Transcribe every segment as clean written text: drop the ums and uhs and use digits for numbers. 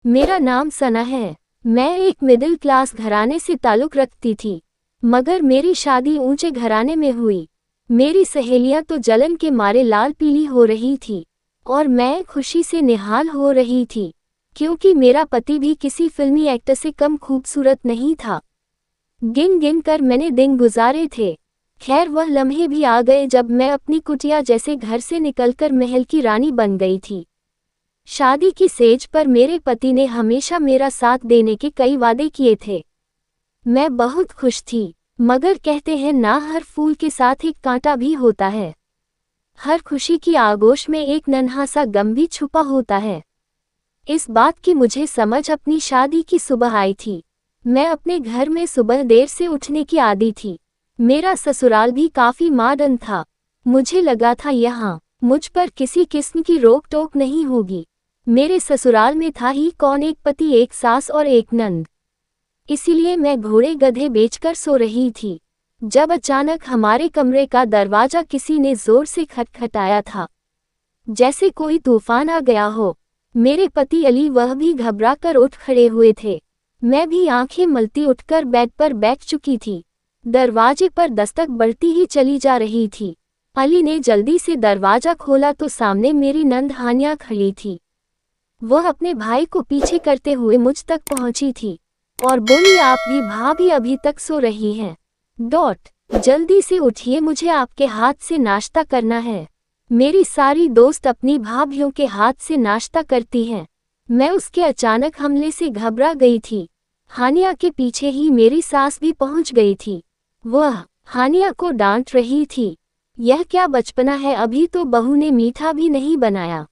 मेरा नाम सना है। मैं एक मिडिल क्लास घराने से ताल्लुक़ रखती थी, मगर मेरी शादी ऊंचे घराने में हुई। मेरी सहेलियां तो जलन के मारे लाल पीली हो रही थी और मैं खुशी से निहाल हो रही थी, क्योंकि मेरा पति भी किसी फिल्मी एक्टर से कम खूबसूरत नहीं था। गिन गिन कर मैंने दिन गुजारे थे। खैर, वह लम्हे भी आ गए जब मैं अपनी कुटिया जैसे घर से निकलकर महल की रानी बन गई थी। शादी की सेज पर मेरे पति ने हमेशा मेरा साथ देने के कई वादे किए थे। मैं बहुत खुश थी, मगर कहते हैं ना, हर फूल के साथ एक कांटा भी होता है। हर खुशी की आगोश में एक नन्हा सा गम भी छुपा होता है। इस बात की मुझे समझ अपनी शादी की सुबह आई थी। मैं अपने घर में सुबह देर से उठने की आदी थी। मेरा ससुराल भी काफी मॉडर्न था। मुझे लगा था यहाँ मुझ पर किसी किस्म की रोक टोक नहीं होगी। मेरे ससुराल में था ही कौन, एक पति, एक सास और एक नंद। इसीलिए मैं घोड़े गधे बेचकर सो रही थी, जब अचानक हमारे कमरे का दरवाजा किसी ने जोर से खटखटाया था, जैसे कोई तूफान आ गया हो। मेरे पति अली, वह भी घबरा कर उठ खड़े हुए थे। मैं भी आंखें मलती उठकर बेड पर बैठ चुकी थी। दरवाजे पर दस्तक बढ़ती ही चली जा रही थी। अली ने जल्दी से दरवाजा खोला तो सामने मेरी नंद हानिया खड़ी थी। वह अपने भाई को पीछे करते हुए मुझ तक पहुंची थी और बोली, आप भी भाभी अभी तक सो रही हैं? जल्दी से उठिए, मुझे आपके हाथ से नाश्ता करना है। मेरी सारी दोस्त अपनी भाभियों के हाथ से नाश्ता करती हैं। मैं उसके अचानक हमले से घबरा गई थी। हानिया के पीछे ही मेरी सास भी पहुंच गई थी। वह हानिया को डांट रही थी, यह क्या बचपना है, अभी तो बहू ने मीठा भी नहीं बनाया।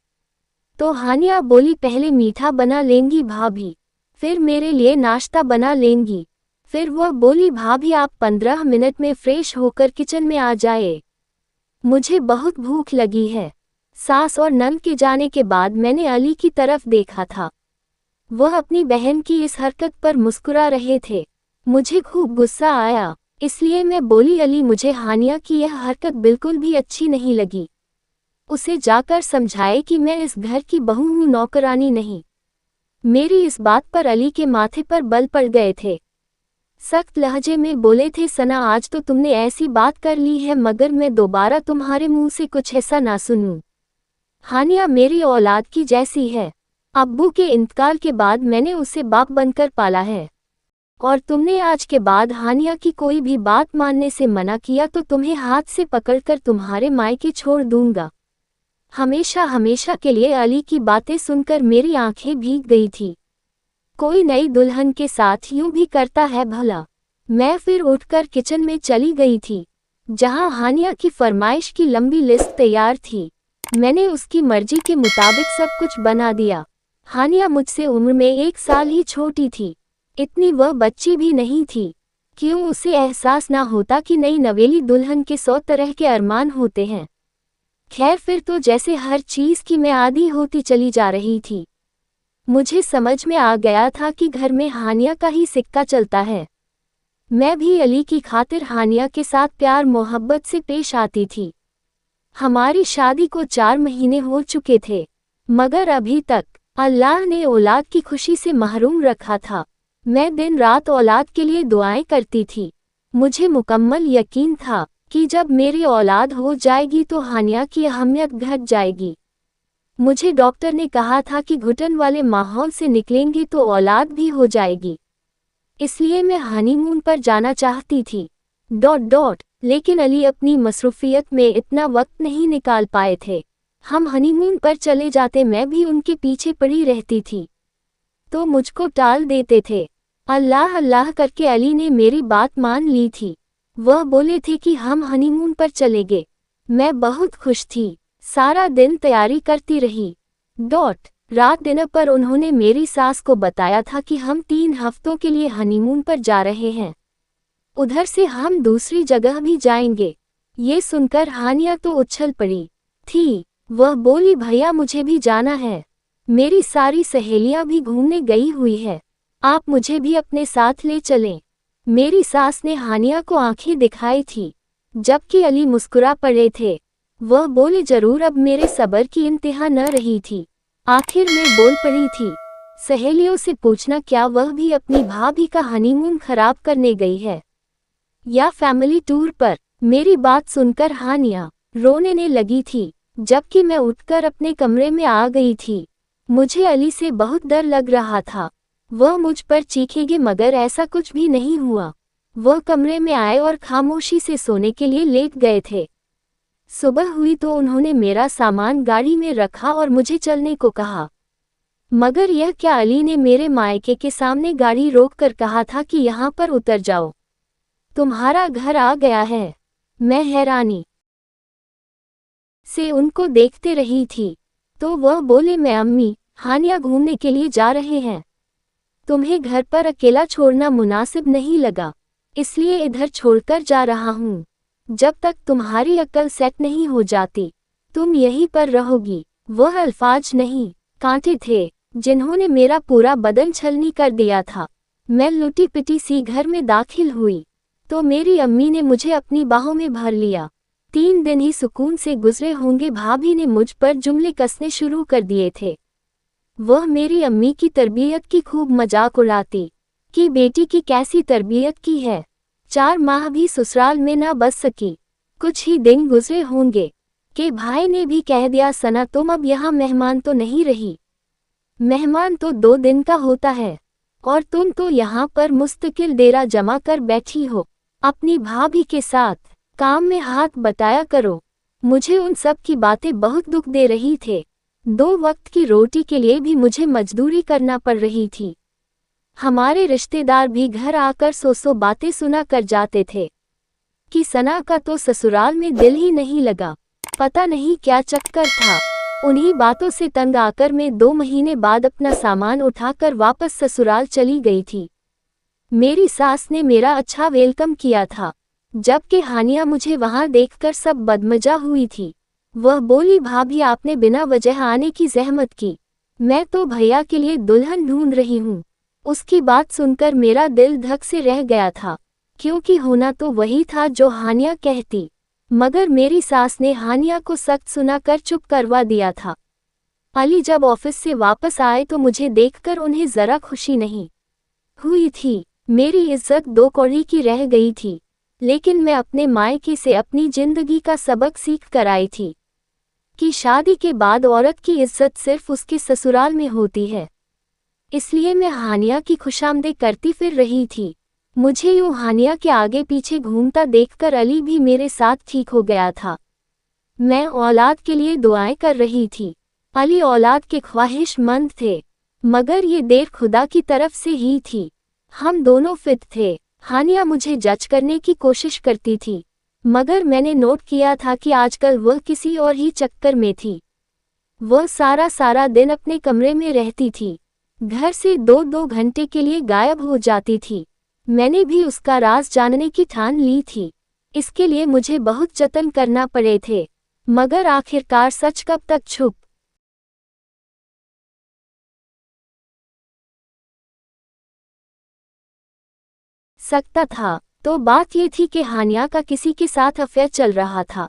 तो हानिया बोली, पहले मीठा बना लेंगी भाभी, फिर मेरे लिए नाश्ता बना लेंगी। फिर वह बोली, भाभी आप 15 मिनट में फ्रेश होकर किचन में आ जाए, मुझे बहुत भूख लगी है। सास और नंद के जाने के बाद मैंने अली की तरफ देखा था। वह अपनी बहन की इस हरकत पर मुस्कुरा रहे थे। मुझे खूब गुस्सा आया, इसलिए मैं बोली, अली, मुझे हानिया की यह हरकत बिल्कुल भी अच्छी नहीं लगी। उसे जाकर समझाए कि मैं इस घर की बहू हूँ, नौकरानी नहीं। मेरी इस बात पर अली के माथे पर बल पड़ गए थे। सख्त लहजे में बोले थे, सना, आज तो तुमने ऐसी बात कर ली है, मगर मैं दोबारा तुम्हारे मुंह से कुछ ऐसा ना सुनूं। हानिया मेरी औलाद की जैसी है। अब्बू के इंतकाल के बाद मैंने उसे बाप बनकर पाला है, और तुमने आज के बाद हानिया की कोई भी बात मानने से मना किया तो तुम्हें हाथ से पकड़कर तुम्हारे मायके छोड़ दूंगा, हमेशा हमेशा के लिए। अली की बातें सुनकर मेरी आंखें भीग गई थी। कोई नई दुल्हन के साथ यूं भी करता है भला। मैं फिर उठकर किचन में चली गई थी, जहां हानिया की फरमाइश की लंबी लिस्ट तैयार थी। मैंने उसकी मर्जी के मुताबिक सब कुछ बना दिया। हानिया मुझसे उम्र में 1 साल ही छोटी थी। इतनी वह बच्ची भी नहीं थी। क्यों उसे एहसास ना होता कि नई नवेली दुल्हन के 100 तरह के अरमान होते हैं। खैर, फिर तो जैसे हर चीज की मैं आदी होती चली जा रही थी। मुझे समझ में आ गया था कि घर में हानिया का ही सिक्का चलता है। मैं भी अली की खातिर हानिया के साथ प्यार मोहब्बत से पेश आती थी। हमारी शादी को 4 महीने हो चुके थे, मगर अभी तक अल्लाह ने औलाद की खुशी से महरूम रखा था। मैं दिन रात औलाद के लिए दुआएं करती थी। मुझे मुकम्मल यकीन था कि जब मेरी औलाद हो जाएगी तो हानिया की अहमियत घट जाएगी। मुझे डॉक्टर ने कहा था कि घुटन वाले माहौल से निकलेंगे तो औलाद भी हो जाएगी। इसलिए मैं हनीमून पर जाना चाहती थी। लेकिन अली अपनी मसरूफियत में इतना वक्त नहीं निकाल पाए थे। हम हनीमून पर चले जाते, मैं भी उनके पीछे पड़ी रहती थी, तो मुझको टाल देते थे। अल्लाह अल्लाह करके अली ने मेरी बात मान ली थी। वह बोले थे कि हम हनीमून पर चलेंगे। मैं बहुत खुश थी, सारा दिन तैयारी करती रही। रात डिनर पर उन्होंने मेरी सास को बताया था कि हम 3 हफ्तों के लिए हनीमून पर जा रहे हैं, उधर से हम दूसरी जगह भी जाएंगे। ये सुनकर हानिया तो उछल पड़ी थी। वह बोली, भैया मुझे भी जाना है, मेरी सारी सहेलियां भी घूमने गई हुई है, आप मुझे भी अपने साथ ले चलें। मेरी सास ने हानिया को आंखें दिखाई थी, जबकि अली मुस्कुरा पड़े थे। वह बोले, जरूर। अब मेरे सब्र की इंतहा न रही थी। आखिर में बोल पड़ी थी, सहेलियों से पूछना क्या वह भी अपनी भाभी का हनीमून खराब करने गई है या फैमिली टूर पर। मेरी बात सुनकर हानिया रोने लगी थी, जबकि मैं उठकर अपने कमरे में आ गई थी। मुझे अली से बहुत डर लग रहा था, वह मुझ पर चीखेगी, मगर ऐसा कुछ भी नहीं हुआ। वह कमरे में आए और खामोशी से सोने के लिए लेट गए थे। सुबह हुई तो उन्होंने मेरा सामान गाड़ी में रखा और मुझे चलने को कहा। मगर यह क्या, अली ने मेरे मायके के सामने गाड़ी रोककर कहा था कि यहाँ पर उतर जाओ, तुम्हारा घर आ गया है। मैं हैरानी से उनको देखते रही थी, तो वह बोले, मैं अम्मी हानिया घूमने के लिए जा रहे हैं, तुम्हें घर पर अकेला छोड़ना मुनासिब नहीं लगा, इसलिए इधर छोड़कर जा रहा हूँ। जब तक तुम्हारी अक्ल सेट नहीं हो जाती तुम यहीं पर रहोगी। वह अल्फाज नहीं, कांटे थे जिन्होंने मेरा पूरा बदन छलनी कर दिया था। मैं लुटी पिटी सी घर में दाखिल हुई तो मेरी अम्मी ने मुझे अपनी बाहों में भर लिया। 3 दिन ही सुकून से गुजरे होंगे, भाभी ने मुझ पर जुमले कसने शुरू कर दिए थे। वह मेरी अम्मी की तरबियत की खूब मजाक उड़ाती कि बेटी की कैसी तरबियत की है, 4 माह भी ससुराल में ना बस सकी। कुछ ही दिन गुजरे होंगे कि भाई ने भी कह दिया, सना तुम अब यहाँ मेहमान तो नहीं रही, मेहमान तो 2 दिन का होता है और तुम तो यहाँ पर मुस्तकिल डेरा जमा कर बैठी हो अपनी भाभी के साथ, काम में हाथ बटाया करो। मुझे उन सब की बातें बहुत दुख दे रही थे। 2 वक्त की रोटी के लिए भी मुझे मजदूरी करना पड़ रही थी। हमारे रिश्तेदार भी घर आकर सौ बातें सुना कर जाते थे कि सना का तो ससुराल में दिल ही नहीं लगा, पता नहीं क्या चक्कर था। उन्हीं बातों से तंग आकर मैं 2 महीने बाद अपना सामान उठाकर वापस ससुराल चली गई थी। मेरी सास ने मेरा अच्छा वेलकम किया था, जबकि हानिया मुझे वहां देखकर सब बदमजा हुई थी। वह बोली, भाभी आपने बिना वजह आने की जहमत की, मैं तो भैया के लिए दुल्हन ढूंढ रही हूँ। उसकी बात सुनकर मेरा दिल धक से रह गया था, क्योंकि होना तो वही था जो हानिया कहती, मगर मेरी सास ने हानिया को सख्त सुनाकर चुप करवा दिया था। अली जब ऑफिस से वापस आए तो मुझे देखकर उन्हें जरा खुशी नहीं हुई थी। मेरी इज्जत 2 कौड़ी की रह गई थी, लेकिन मैं अपने मायके से अपनी जिंदगी का सबक सीख कर आई थी कि शादी के बाद औरत की इज्जत सिर्फ उसके ससुराल में होती है। इसलिए मैं हानिया की खुशामदीद करती फिर रही थी। मुझे यूं हानिया के आगे पीछे घूमता देखकर अली भी मेरे साथ ठीक हो गया था। मैं औलाद के लिए दुआएं कर रही थी। अली औलाद के ख्वाहिशमंद थे, मगर ये देर खुदा की तरफ से ही थी। हम दोनों फिट थे। हानिया मुझे जज करने की कोशिश करती थी, मगर मैंने नोट किया था कि आजकल वह किसी और ही चक्कर में थी। वह सारा दिन अपने कमरे में रहती थी, घर से 2-2 घंटे के लिए गायब हो जाती थी। मैंने भी उसका राज जानने की ठान ली थी। इसके लिए मुझे बहुत जतन करना पड़े थे, मगर आखिरकार सच कब तक छुप सकता था। तो बात ये थी कि हानिया का किसी के साथ अफेयर चल रहा था।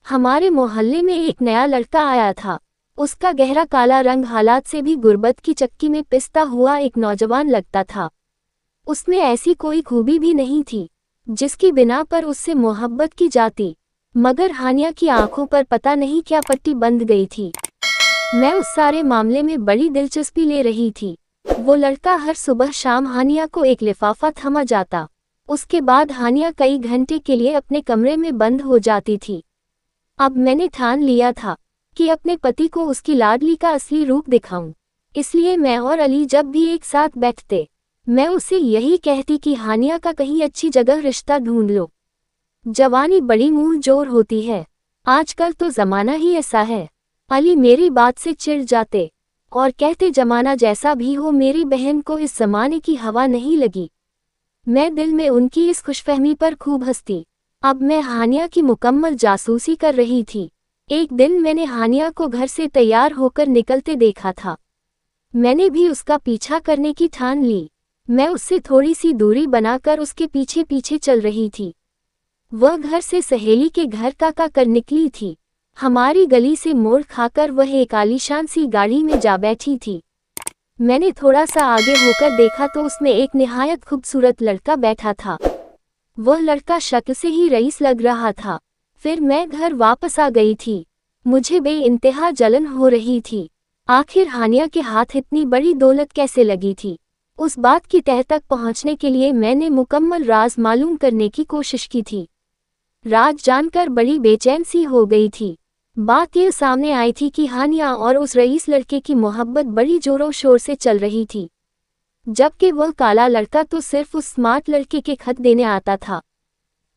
हमारे मोहल्ले में एक नया लड़का आया था। उसका गहरा काला रंग हालात से भी गुर्बत की चक्की में पिसता हुआ एक नौजवान लगता था। उसमें ऐसी कोई खूबी भी नहीं थी जिसकी बिना पर उससे मोहब्बत की जाती, मगर हानिया की आंखों पर पता नहीं क्या पट्टी बंध गई थी। मैं उस सारे मामले में बड़ी दिलचस्पी ले रही थी। वो लड़का हर सुबह शाम हानिया को एक लिफाफा थमा जाता। उसके बाद हानिया कई घंटे के लिए अपने कमरे में बंद हो जाती थी। अब मैंने ठान लिया था कि अपने पति को उसकी लाडली का असली रूप दिखाऊं। इसलिए मैं और अली जब भी एक साथ बैठते, मैं उसे यही कहती कि हानिया का कहीं अच्छी जगह रिश्ता ढूंढ लो। जवानी बड़ी मुंह जोर होती है, आजकल तो जमाना ही ऐसा है। अली मेरी बात से चिढ़ जाते और कहते, जमाना जैसा भी हो मेरी बहन को इस जमाने की हवा नहीं लगी। मैं दिल में उनकी इस खुशफहमी पर खूब हंसती। अब मैं हानिया की मुकम्मल जासूसी कर रही थी। एक दिन मैंने हानिया को घर से तैयार होकर निकलते देखा था। मैंने भी उसका पीछा करने की ठान ली। मैं उससे थोड़ी सी दूरी बनाकर उसके पीछे पीछे चल रही थी। वह घर से सहेली के घर का कर निकली थी। हमारी गली से मोड़ खाकर वह एक आलीशान सी गाड़ी में जा बैठी थी। मैंने थोड़ा सा आगे होकर देखा तो उसमें एक निहायत खूबसूरत लड़का बैठा था। वह लड़का शक्ल से ही रईस लग रहा था। फिर मैं घर वापस आ गई थी। मुझे बेइंतहा जलन हो रही थी। आखिर हानिया के हाथ इतनी बड़ी दौलत कैसे लगी थी? उस बात की तह तक पहुंचने के लिए मैंने मुकम्मल राज मालूम करने की कोशिश की थी। राज जानकर बड़ी बेचैन सी हो गई थी। बात यह सामने आई थी कि हानिया और उस रईस लड़के की मोहब्बत बड़ी जोरों शोर से चल रही थी, जबकि वह काला लड़का तो सिर्फ उस स्मार्ट लड़के के खत देने आता था।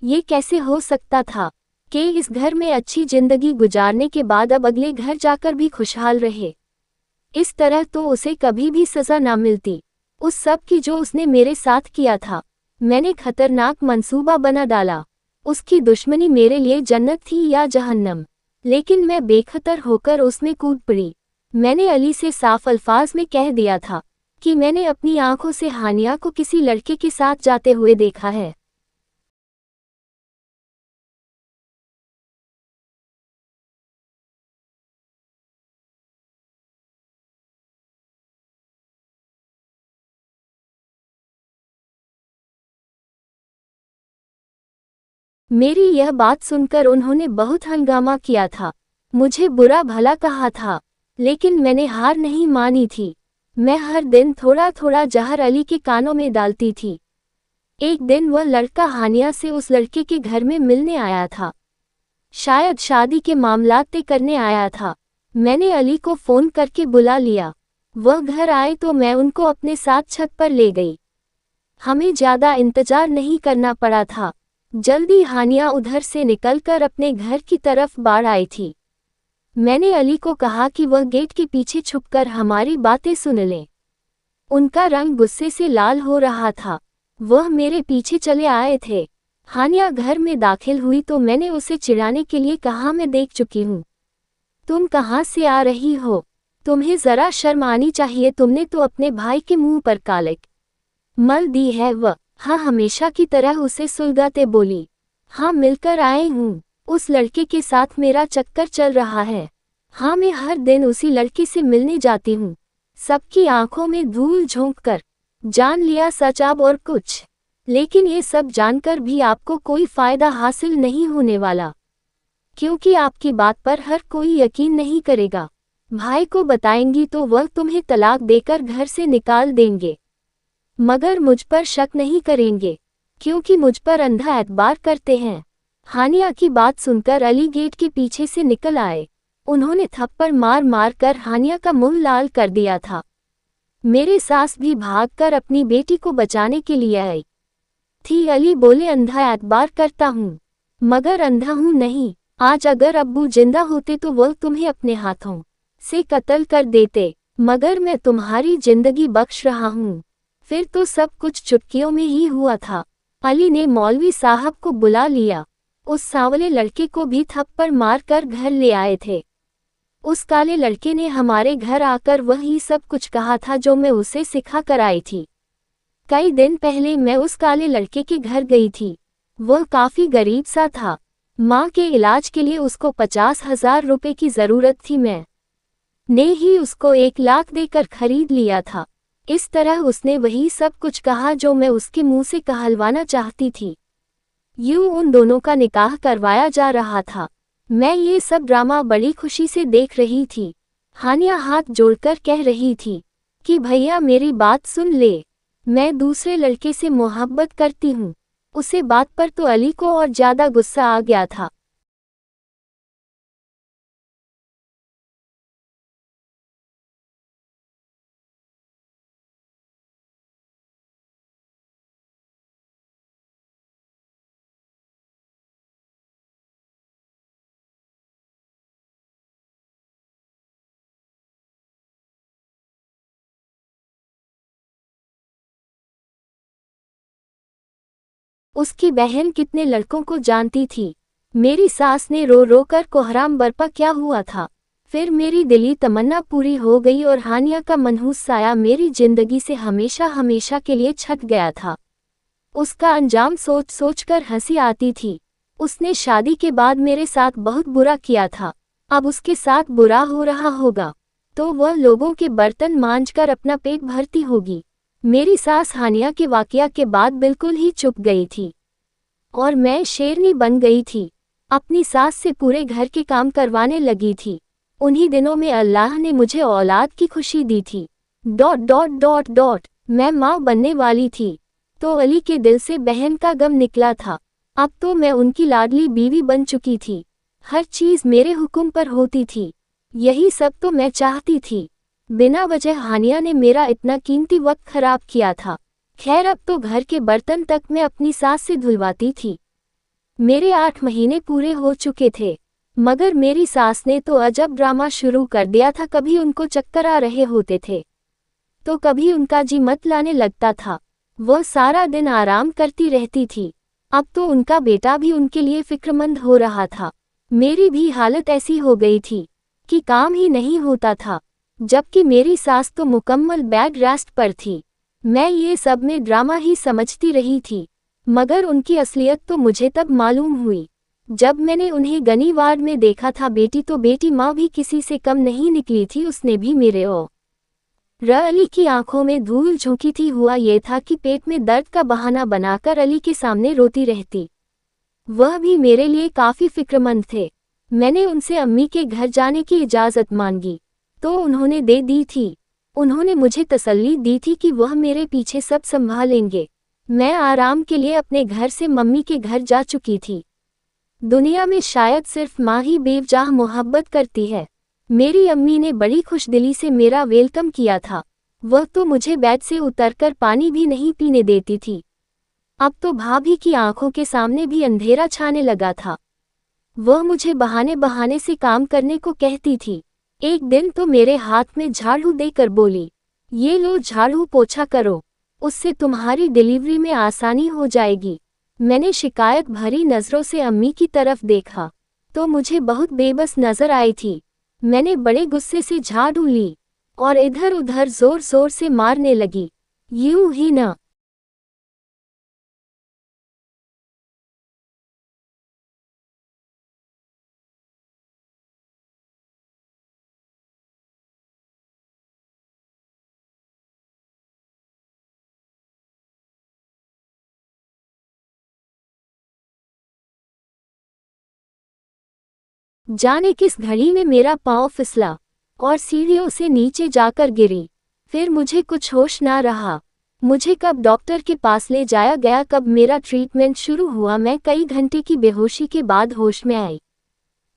ये कैसे हो सकता था कि इस घर में अच्छी जिंदगी गुजारने के बाद अब अगले घर जाकर भी खुशहाल रहे? इस तरह तो उसे कभी भी सजा ना मिलती, उस सब की जो उसने मेरे साथ किया था। मैंने खतरनाक मंसूबा बना डाला। उसकी दुश्मनी मेरे लिए जन्नत थी या जहन्नम, लेकिन मैं बेखतर होकर उसमें कूद पड़ी। मैंने अली से साफ अल्फाज में कह दिया था कि मैंने अपनी आंखों से हानिया को किसी लड़के के साथ जाते हुए देखा है। मेरी यह बात सुनकर उन्होंने बहुत हंगामा किया था, मुझे बुरा भला कहा था, लेकिन मैंने हार नहीं मानी थी। मैं हर दिन थोड़ा थोड़ा जहर अली के कानों में डालती थी। एक दिन वह लड़का हानिया से उस लड़के के घर में मिलने आया था। शायद शादी के मामलात तय करने आया था। मैंने अली को फ़ोन करके बुला लिया। वह घर आए तो मैं उनको अपने साथ छत पर ले गई। हमें ज़्यादा इंतजार नहीं करना पड़ा था। जल्दी हानिया उधर से निकलकर अपने घर की तरफ बाढ़ आई थी। मैंने अली को कहा कि वह गेट के पीछे छुपकर हमारी बातें सुन ले। उनका रंग गुस्से से लाल हो रहा था। वह मेरे पीछे चले आए थे। हानिया घर में दाखिल हुई तो मैंने उसे चिढ़ाने के लिए कहा, मैं देख चुकी हूँ। तुम कहाँ से आ रही हो? तुम्हें ज़रा शर्म आनी चाहिए। तुमने तो अपने भाई के मुंह पर कालिक मल दी है। वह हाँ हमेशा की तरह उसे सुलगाते बोली, हाँ मिलकर आए हूँ। उस लड़के के साथ मेरा चक्कर चल रहा है। हाँ मैं हर दिन उसी लड़के से मिलने जाती हूँ। सबकी आंखों में धूल झोंक कर जान लिया सच अब और कुछ। लेकिन ये सब जानकर भी आपको कोई फायदा हासिल नहीं होने वाला, क्योंकि आपकी बात पर हर कोई यकीन नहीं करेगा। भाई को बताएंगी तो वह तुम्हें तलाक देकर घर से निकाल देंगे, मगर मुझ पर शक नहीं करेंगे, क्योंकि मुझ पर अंधा एतबार करते हैं। हानिया की बात सुनकर अली गेट के पीछे से निकल आए। उन्होंने थप्पड़ मार मार कर हानिया का मुंह लाल कर दिया था। मेरे सास भी भागकर अपनी बेटी को बचाने के लिए आई थी। अली बोले, अंधा एतबार करता हूँ, मगर अंधा हूँ नहीं। आज अगर अब्बू जिंदा होते तो वह तुम्हें अपने हाथों से कत्ल कर देते, मगर मैं तुम्हारी जिंदगी बख्श रहा हूँ। फिर तो सब कुछ चुटकियों में ही हुआ था। अली ने मौलवी साहब को बुला लिया। उस सांवले लड़के को भी थप्पड़ मार कर घर ले आए थे। उस काले लड़के ने हमारे घर आकर वही सब कुछ कहा था जो मैं उसे सिखा कर आई थी। कई दिन पहले मैं उस काले लड़के के घर गई थी। वह काफ़ी गरीब सा था। माँ के इलाज के लिए उसको 50,000 रुपए की ज़रूरत थी। मैं ने ही उसको 1 लाख देकर खरीद लिया था। इस तरह उसने वही सब कुछ कहा जो मैं उसके मुंह से कहलवाना चाहती थी। यूं उन दोनों का निकाह करवाया जा रहा था। मैं ये सब ड्रामा बड़ी खुशी से देख रही थी। हानिया हाथ जोड़कर कह रही थी कि भैया मेरी बात सुन ले, मैं दूसरे लड़के से मोहब्बत करती हूँ। उसे बात पर तो अली को और ज़्यादा गुस्सा आ गया था। उसकी बहन कितने लड़कों को जानती थी। मेरी सास ने रो रो कर कोहराम बरपा क्या हुआ था। फिर मेरी दिली तमन्ना पूरी हो गई और हानिया का मनहूस साया मेरी जिंदगी से हमेशा हमेशा के लिए छट गया था। उसका अंजाम सोच सोच कर हंसी आती थी। उसने शादी के बाद मेरे साथ बहुत बुरा किया था। अब उसके साथ बुरा हो रहा होगा। तो वह लोगों के बर्तन मांजकर अपना पेट भरती होगी। मेरी सास हानिया के वाकया के बाद बिल्कुल ही चुप गई थी और मैं शेरनी बन गई थी। अपनी सास से पूरे घर के काम करवाने लगी थी। उन्हीं दिनों में अल्लाह ने मुझे औलाद की खुशी दी थी। ... मैं माँ बनने वाली थी तो अली के दिल से बहन का गम निकला था। अब तो मैं उनकी लाडली बीवी बन चुकी थी। हर चीज मेरे हुक्म पर होती थी। यही सब तो मैं चाहती थी। बिना वजह हानिया ने मेरा इतना कीमती वक्त खराब किया था। खैर अब तो घर के बर्तन तक मैं अपनी सास से धुलवाती थी। मेरे 8 महीने पूरे हो चुके थे, मगर मेरी सास ने तो अजब ड्रामा शुरू कर दिया था। कभी उनको चक्कर आ रहे होते थे तो कभी उनका जी मत लाने लगता था। वह सारा दिन आराम करती रहती थी। अब तो उनका बेटा भी उनके लिए फिक्रमंद हो रहा था। मेरी भी हालत ऐसी हो गई थी कि काम ही नहीं होता था, जबकि मेरी सास तो मुकम्मल बेड रेस्ट पर थी। मैं ये सब में ड्रामा ही समझती रही थी, मगर उनकी असलियत तो मुझे तब मालूम हुई जब मैंने उन्हें गनी वार्ड में देखा था। बेटी तो बेटी, माँ भी किसी से कम नहीं निकली थी। उसने भी मेरे अली की आंखों में धूल झोंकी थी। हुआ ये था कि पेट में दर्द का बहाना बनाकर अली के सामने रोती रहती। वह भी मेरे लिए काफ़ी फिक्रमंद थे। मैंने उनसे अम्मी के घर जाने की इजाज़त मांगी तो उन्होंने दे दी थी। उन्होंने मुझे तसल्ली दी थी कि वह मेरे पीछे सब संभालेंगे। मैं आराम के लिए अपने घर से मम्मी के घर जा चुकी थी। दुनिया में शायद सिर्फ माँ ही बेवजह मोहब्बत करती है। मेरी अम्मी ने बड़ी खुशदिली से मेरा वेलकम किया था। वह तो मुझे बेड से उतरकर पानी भी नहीं पीने देती थी। अब तो भाभी की आंखों के सामने भी अंधेरा छाने लगा था। वह मुझे बहाने बहाने से काम करने को कहती थी। एक दिन तो मेरे हाथ में झाड़ू देकर बोली, ये लो झाड़ू पोछा करो, उससे तुम्हारी डिलीवरी में आसानी हो जाएगी। मैंने शिकायत भरी नज़रों से अम्मी की तरफ देखा तो मुझे बहुत बेबस नज़र आई थी। मैंने बड़े गुस्से से झाड़ू ली और इधर उधर जोर जोर से मारने लगी। यूं ही न जाने किस घड़ी में मेरा पाँव फिसला और सीढ़ियों से नीचे जाकर गिरी। फिर मुझे कुछ होश ना रहा। मुझे कब डॉक्टर के पास ले जाया गया, कब मेरा ट्रीटमेंट शुरू हुआ। मैं कई घंटे की बेहोशी के बाद होश में आई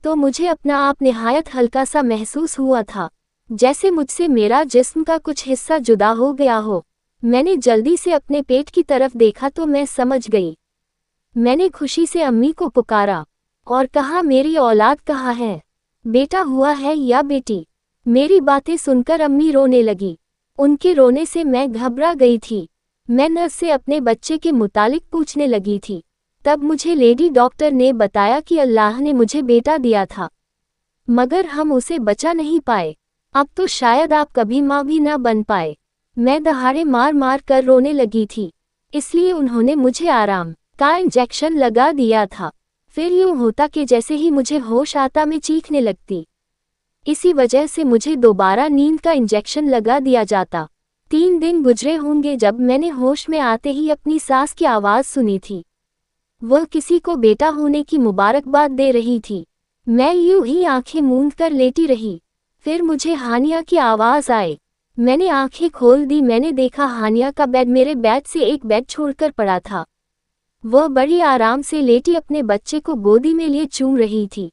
तो मुझे अपना आप निहायत हल्का सा महसूस हुआ था, जैसे मुझसे मेरा जिस्म का कुछ हिस्सा जुदा हो गया हो। मैंने जल्दी से अपने पेट की तरफ देखा तो मैं समझ गई। मैंने खुशी से अम्मी को पुकारा और कहा, मेरी औलाद कहाँ है? बेटा हुआ है या बेटी? मेरी बातें सुनकर अम्मी रोने लगी। उनके रोने से मैं घबरा गई थी। मैं नर्स से अपने बच्चे के मुतालिक पूछने लगी थी। तब मुझे लेडी डॉक्टर ने बताया कि अल्लाह ने मुझे बेटा दिया था, मगर हम उसे बचा नहीं पाए। अब तो शायद आप कभी माँ भी ना बन पाए। मैं दहाड़े मार मार कर रोने लगी थी, इसलिए उन्होंने मुझे आराम का इंजेक्शन लगा दिया था। फिर यूं होता कि जैसे ही मुझे होश आता मैं चीखने लगती। इसी वजह से मुझे दोबारा नींद का इंजेक्शन लगा दिया जाता। 3 दिन गुजरे होंगे जब मैंने होश में आते ही अपनी सास की आवाज़ सुनी थी। वह किसी को बेटा होने की मुबारकबाद दे रही थी। मैं यूं ही आंखें मूंद कर लेटी रही। फिर मुझे हानिया की आवाज़ आई। मैंने आंखें खोल दी। मैंने देखा हानिया का बेड मेरे बेड से एक बेड छोड़कर पड़ा था। वह बड़ी आराम से लेटी अपने बच्चे को गोदी में लिए चूम रही थी।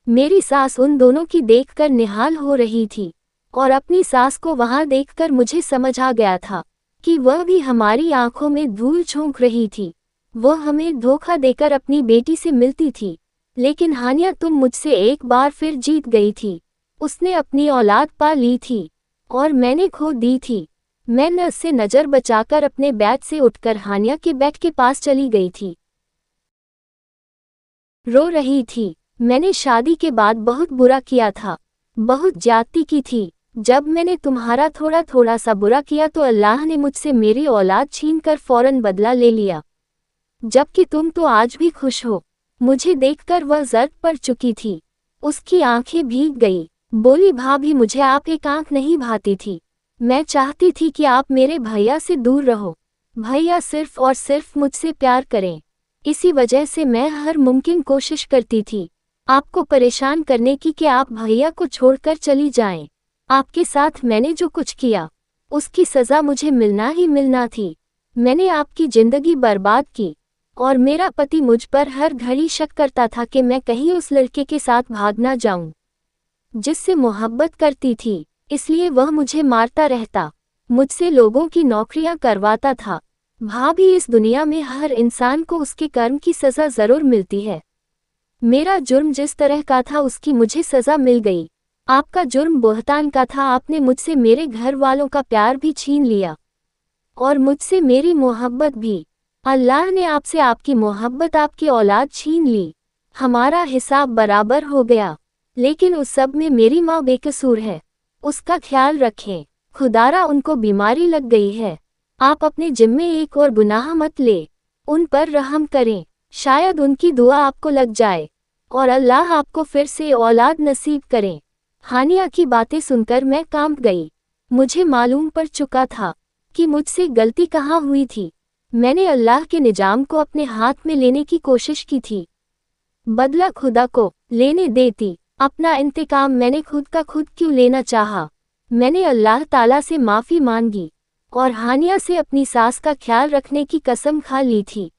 मेरी सास उन दोनों की देखकर निहाल हो रही थी और अपनी सास को वहां देखकर मुझे समझ आ गया था कि वह भी हमारी आंखों में धूल झोंक रही थी। वह हमें धोखा देकर अपनी बेटी से मिलती थी। लेकिन हानिया, तुम मुझसे एक बार फिर जीत गई थी। उसने अपनी औलाद पा ली थी और मैंने खो दी थी। मैं नर्स से नज़र बचाकर अपने बेड से उठकर हानिया के बेड के पास चली गई थी। रो रही थी। मैंने शादी के बाद बहुत बुरा किया था, बहुत ज्यादती की थी। जब मैंने तुम्हारा थोड़ा थोड़ा सा बुरा किया तो अल्लाह ने मुझसे मेरी औलाद छीनकर फौरन बदला ले लिया, जबकि तुम तो आज भी खुश हो। मुझे देखकर वह जर्द पड़ चुकी थी। उसकी आंखें भीग गई। बोली, भाभी मुझे आप एक आंख नहीं भाती थी। मैं चाहती थी कि आप मेरे भैया से दूर रहो। भैया सिर्फ और सिर्फ मुझसे प्यार करें। इसी वजह से मैं हर मुमकिन कोशिश करती थी आपको परेशान करने की कि आप भैया को छोड़कर चली जाएं। आपके साथ मैंने जो कुछ किया उसकी सज़ा मुझे मिलना ही मिलना थी। मैंने आपकी जिंदगी बर्बाद की और मेरा पति मुझ पर हर घड़ी शक करता था कि मैं कहीं उस लड़के के साथ भाग ना जाऊं जिससे मोहब्बत करती थी, इसलिए वह मुझे मारता रहता, मुझसे लोगों की नौकरियां करवाता था। भाभी, इस दुनिया में हर इंसान को उसके कर्म की सज़ा ज़रूर मिलती है। मेरा जुर्म जिस तरह का था उसकी मुझे सज़ा मिल गई। आपका जुर्म बोहतान का था। आपने मुझसे मेरे घर वालों का प्यार भी छीन लिया और मुझसे मेरी मोहब्बत भी। अल्लाह ने आपसे आपकी मोहब्बत, आपकी औलाद छीन ली। हमारा हिसाब बराबर हो गया, लेकिन उस सब में मेरी माँ बेकसूर है। उसका ख्याल रखें। खुदारा उनको बीमारी लग गई है। आप अपने जिम्मे एक और गुनाह मत ले। उन पर रहम करें, शायद उनकी दुआ आपको लग जाए और अल्लाह आपको फिर से औलाद नसीब करें। हानिया की बातें सुनकर मैं कांप गई। मुझे मालूम पड़ चुका था कि मुझसे गलती कहाँ हुई थी। मैंने अल्लाह के निजाम को अपने हाथ में लेने की कोशिश की थी। बदला खुदा को लेने देती। अपना इंतकाम मैंने खुद का खुद क्यों लेना चाहा। मैंने अल्लाह ताला से माफ़ी मांगी और हानिया से अपनी सास का ख्याल रखने की कसम खा ली थी।